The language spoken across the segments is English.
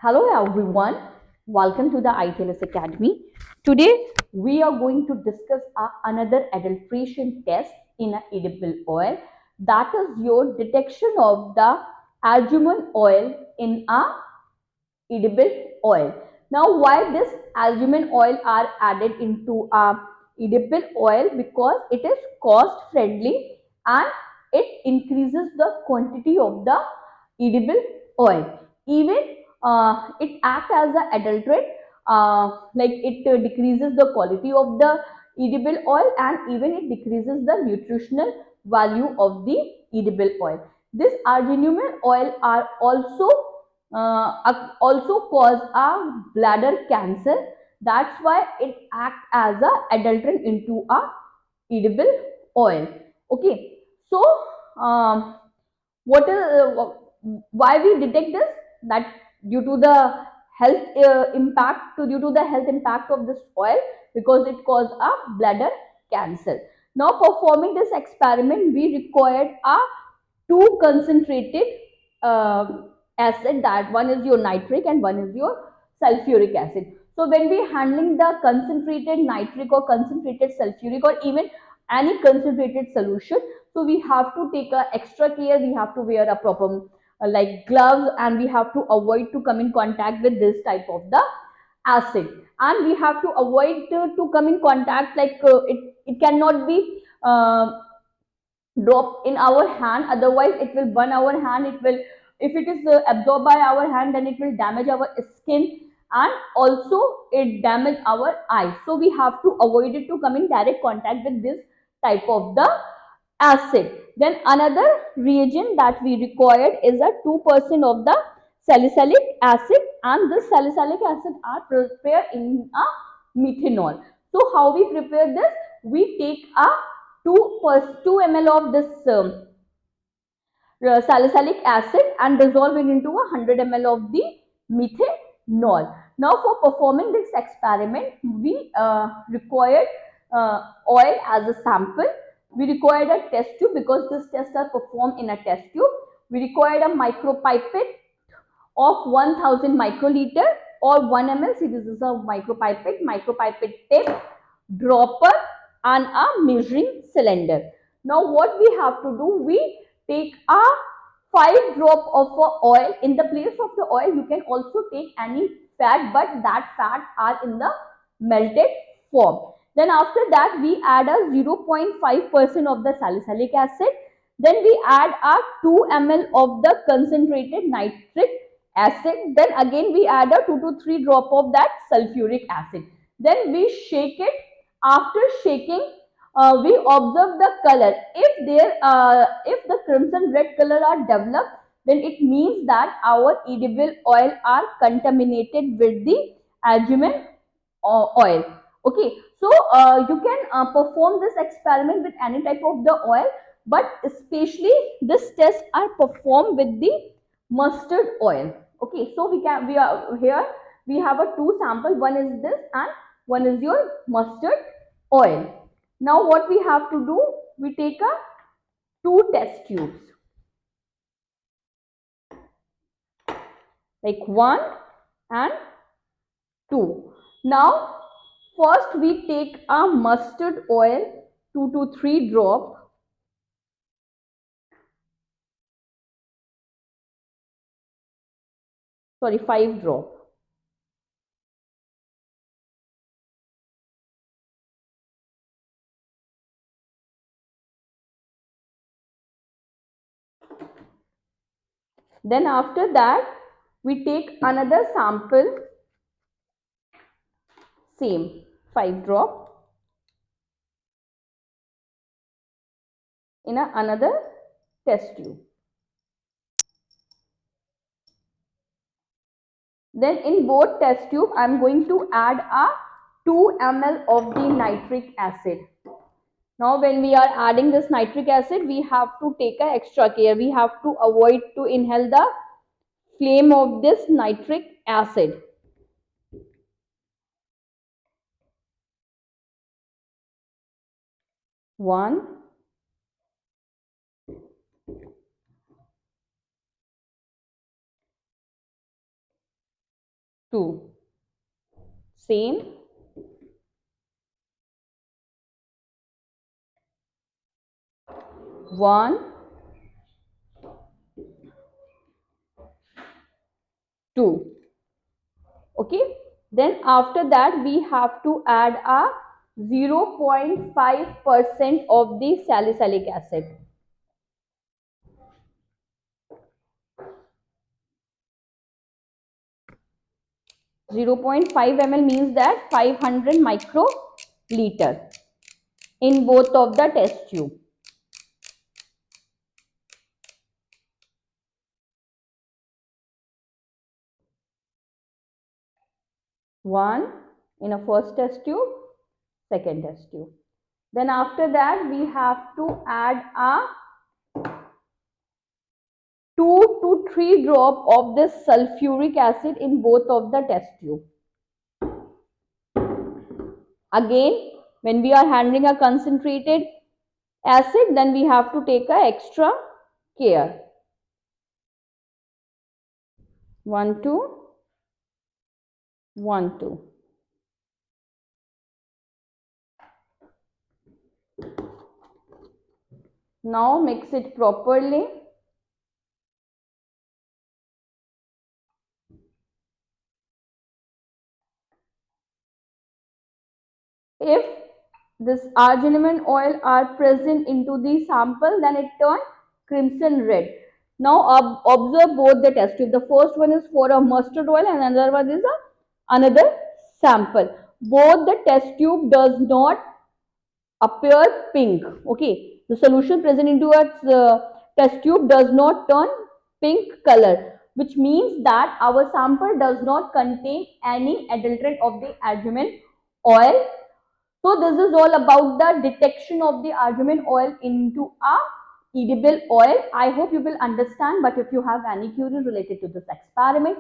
Hello everyone, welcome to the ITLS Academy. Today we are going to discuss another adulteration test in an edible oil, that is your detection of the argemone oil in a edible oil. Now why this argemone oil are added into a edible oil? Because it is cost friendly and it increases the quantity of the edible oil. Even it acts as an adulterant, like it decreases the quality of the edible oil, and even it decreases the nutritional value of the edible oil. This arginine oil are also cause a bladder cancer. That's why it acts as a adulterant into a edible oil. Okay, so um, what is why we detect this? That due to the due to the health impact of this oil, because it caused a bladder cancer. Now performing this experiment, we required a two concentrated uh, acid, that one is your nitric and one is your sulfuric acid. So when we handling the concentrated nitric or concentrated sulfuric or even any concentrated solution, so we have to take a extra care. We have to wear a proper like gloves, and we have to avoid to come in contact with this type of the acid, and we have to avoid to come in contact, like it cannot be drop in our hand, otherwise it will burn our hand. It will, if it is absorbed by our hand, then it will damage our skin, and also it damage our eyes. So we have to avoid it to come in direct contact with this type of the acid. Then another reagent that we required is a 2% of the salicylic acid, and this salicylic acid are prepared in a methanol. So how we prepare this? We take a 2 ml of this salicylic acid and dissolve it into 100 ml of the methanol. Now for performing this experiment, we required oil as a sample. We required a test tube, because this test are performed in a test tube. We required a micropipette of 1000 microliter or 1 ml. See, this is a micropipette tip, dropper, and a measuring cylinder. Now what we have to do, we take a 5 drop of oil. In the place of the oil, you can also take any fat, but that fat are in the melted form. Then after that, we add a 0.5% of the salicylic acid. Then we add a 2 ml of the concentrated nitric acid. Then again we add a 2 to 3 drop of that sulfuric acid. Then we shake it. After shaking, we observe the color. If the crimson red color are developed, then it means that our edible oil are contaminated with the argemone oil. Okay, so you can perform this experiment with any type of the oil, but especially this test are performed with the mustard oil. Okay, so we are here, we have a two sample, one is this and one is your mustard oil. Now what we have to do, we take a two test tubes, like one and two. Now first we take a mustard oil, 2 to 3 drop. Sorry, 5 drop. Then after that, we take another sample, same 5 drop, in another test tube. Then in both test tube, I am going to add a 2 ml of the nitric acid. Now when we are adding this nitric acid, we have to take a extra care. We have to avoid to inhale the flame of this nitric acid. One, 2, same, 1, 2. Okay, then after that we have to add a 0.5% of the salicylic acid. 0.5 ml means that 500 microliter in both of the test tube. 1 in a first test tube, second test tube. Then after that we have to add a 2 to 3 drop of this sulfuric acid in both of the test tube. Again, when we are handling a concentrated acid, then we have to take a extra care. 1, 2, 1, 2. Now mix it properly. If this arginine oil are present into the sample, then it turns crimson red. Now observe both the test tube. The first one is for a mustard oil and another one is another sample. Both the test tube does not appear pink. Okay, the solution present into a test tube does not turn pink color, which means that our sample does not contain any adulterant of the argemone oil. So this is all about the detection of the argemone oil into a edible oil. I hope you will understand, but if you have any queries related to this experiment,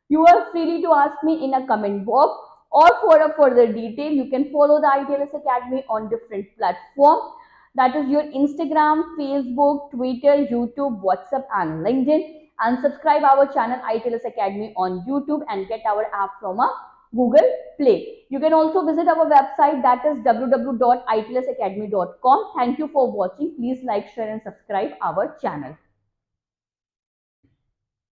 you are free to ask me in a comment box, or for a further detail, you can follow the ITLS Academy on different platforms. That is your Instagram, Facebook, Twitter, YouTube, WhatsApp and LinkedIn. And subscribe our channel ITLS Academy on YouTube and get our app from a Google Play. You can also visit our website, that is www.itlsacademy.com. Thank you for watching. Please like, share and subscribe our channel.